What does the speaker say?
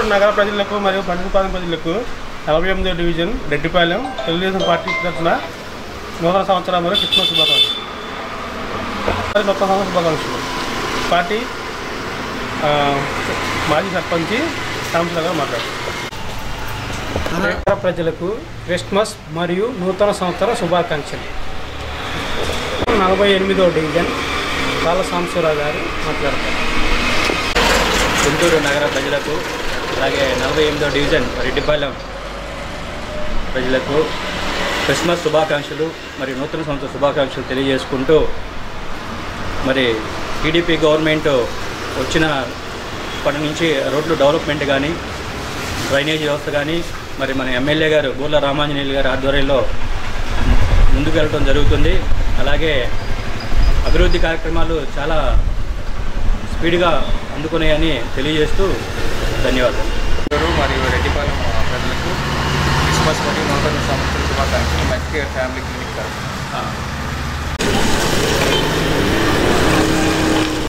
గుంటూరు నగర ప్రజలకు మరియు బండపాలెం ప్రజలకు 48వ డివిజన్ రెడ్డిపాలెం తెలుగుదేశం పార్టీ తరఫున నూతన సంవత్సరం మరియు క్రిస్మస్ శుభాకాంక్షలు. పార్టీ మాజీ సర్పంచి సాంసరావు గారు మాట్లాడారు. నగర ప్రజలకు క్రిస్మస్ మరియు నూతన సంవత్సర శుభాకాంక్షలు. 48వ డివిజన్ బాల సాంబశివరావు గారు మాట్లాడతారు. గుంటూరు నగర ప్రజలకు అలాగే 48వ డివిజన్ రెడ్డిపాలెం ప్రజలకు క్రిస్మస్ శుభాకాంక్షలు మరియు నూతన సంవత్సర శుభాకాంక్షలు తెలియజేసుకుంటూ, మరి టీడీపీ గవర్నమెంట్ వచ్చినప్పటి నుంచి రోడ్లు డెవలప్మెంట్ కానీ, డ్రైనేజ్ వ్యవస్థ కానీ, మరి మన ఎమ్మెల్యే గారు బూర్ల రామాంజనేయులు గారి ఆధ్వర్యంలో ముందుకు వెళ్ళడం జరుగుతుంది. అలాగే అభివృద్ధి కార్యక్రమాలు చాలా స్పీడ్గా అందుకున్నాయని తెలియజేస్తూ ధన్యవాదాలు. మరియు రెడ్డిపాలెం ప్రజలకు క్రిస్మస్ మరియు నూతన సంవత్సర శుభాకాంక్షలు. మెస్కేర్ ఫ్యామిలీ క్లినిక్ తరఫున